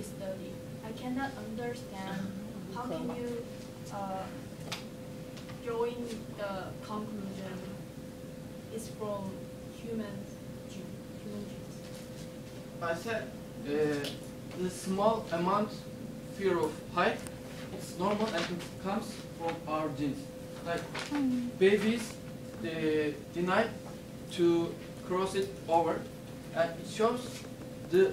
study. I cannot understand how can you drawing the conclusion is from human genes. I said the small amount fear of height, it's normal and it comes from our genes. Like babies, they deny to cross it over, and it shows the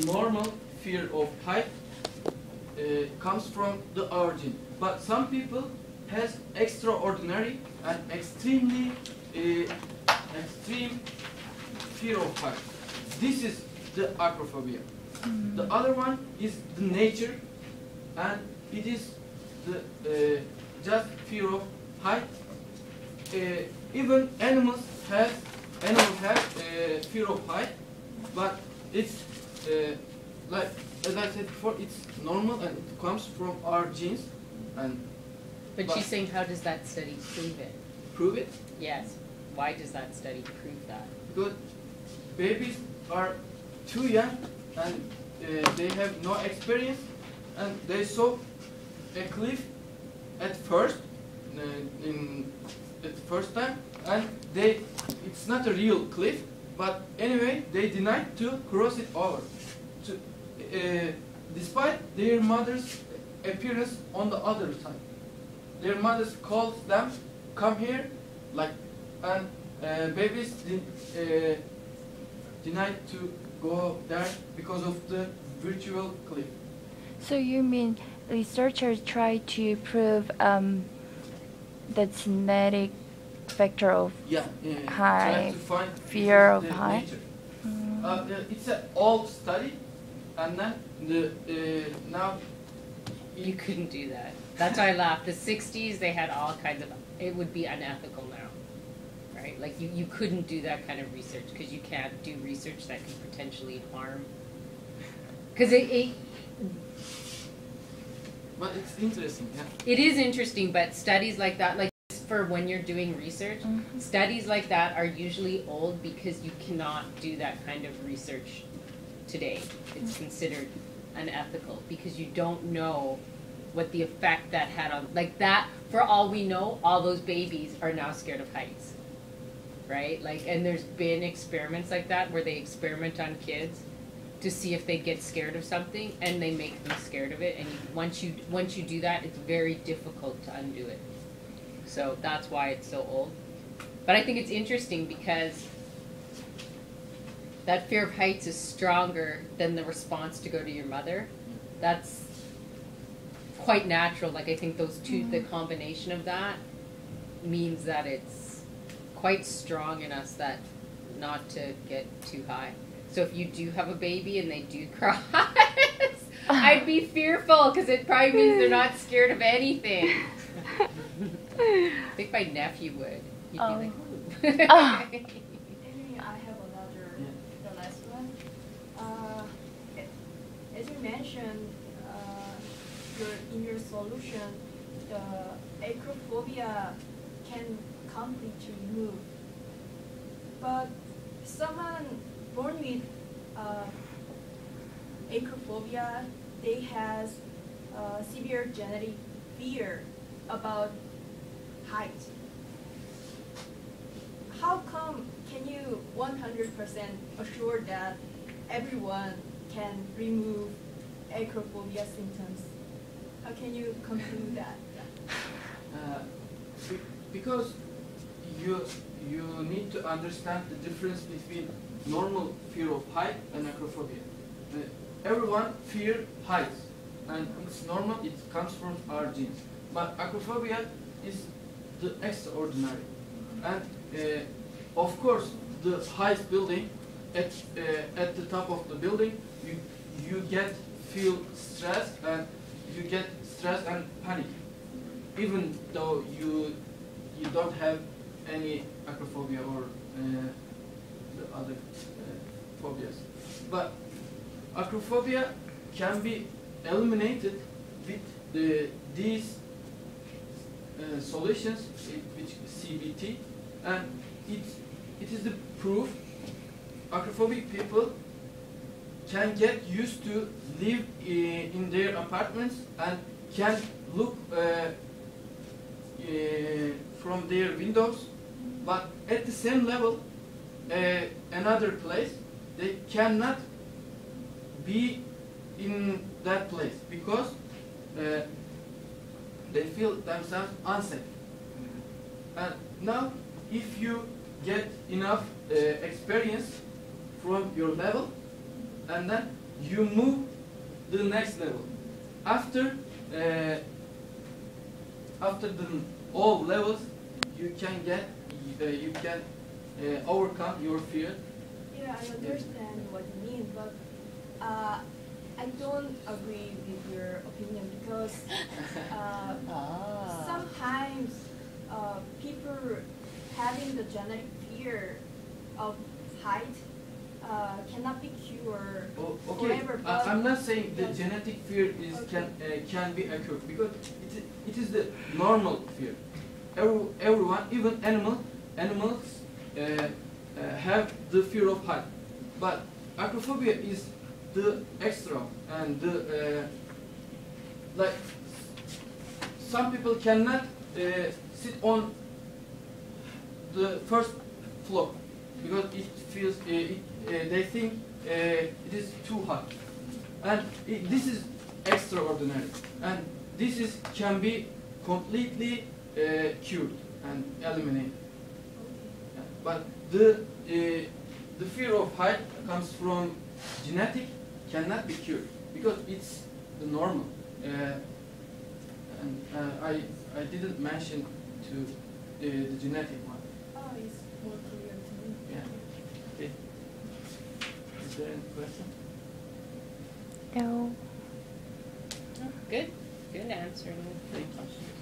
normal fear of height comes from the origin. But some people has extraordinary and extreme fear of height. This is the acrophobia. The other one is the nature, and it is the just fear of height. Even animals have fear of height, but it's like as I said before, it's normal and it comes from our genes. But she's saying, how does that study prove it? Prove it? Yes. Why does that study prove that? Because babies are too young and they have no experience, and they saw a cliff at first, at the first time, and it's not a real cliff, but anyway they denied to cross it over. Despite their mother's appearance on the other side. Their mothers calls them, come here, and babies denied to go there because of the virtual cliff. So you mean researchers try to prove the genetic factor of high fear of height? It's an old study, and then now you couldn't do that. That's why I laughed. The 60s, they had all kinds of. It would be unethical now, right? Like you couldn't do that kind of research because you can't do research that can potentially harm. Because But it's interesting, yeah. It is interesting, but studies like that, like for when you're doing research, studies like that are usually old because you cannot do that kind of research today. It's considered unethical because you don't know what the effect that had on, like that, for all we know, all those babies are now scared of heights, right? Like, and there's been experiments like that where they experiment on kids to see if they get scared of something, and they make them scared of it, and once you do that, it's very difficult to undo it. So that's why it's so old. But I think it's interesting because that fear of heights is stronger than the response to go to your mother. That's quite natural. Like I think those two, the combination of that means that it's quite strong in us that not to get too high. So if you do have a baby and they do cry, I'd be fearful because it probably means they're not scared of anything. I think my nephew would. He'd be like, ooh. Maybe I have another, the last one. As you mentioned, in your solution, the acrophobia can completely remove. But someone born with acrophobia, they has severe genetic fear about height. How come can you 100% assure that everyone can remove acrophobia symptoms? How can you conclude that? Because you need to understand the difference between normal fear of height and acrophobia. Everyone fear heights, and it's normal, it comes from our genes. But acrophobia is the extraordinary. And of course, the highest building, at the top of the building, you feel stress, and you get stress and panic, even though you don't have any acrophobia or the other phobias. But acrophobia can be eliminated with these solutions, which CBT, and it is the proof acrophobic people can get used to live in their apartments and can look from their windows, but at the same level, another place, they cannot be in that place because they feel themselves unsafe. And now, if you get enough experience from your level, and then you move the next level. After the all levels, you can get overcome your fear. Yeah, I understand what you mean, but I don't agree with your opinion because sometimes people having the genetic fear of height cannot be cured Okay, forever. I'm not saying the genetic fear is can be cured because it is the normal fear. Everyone, even animals have the fear of height, but acrophobia is the extra and the like some people cannot sit on the first floor because it feels they think it is too hot, and this is extraordinary, and this is can be completely cured and eliminated. But the fear of height comes from genetic, cannot be cured because it's the normal. And I didn't mention to the genetic one. Oh, it's more clear to me. Yeah. Okay. Is there any question? No. Good. Good answer. Thank you.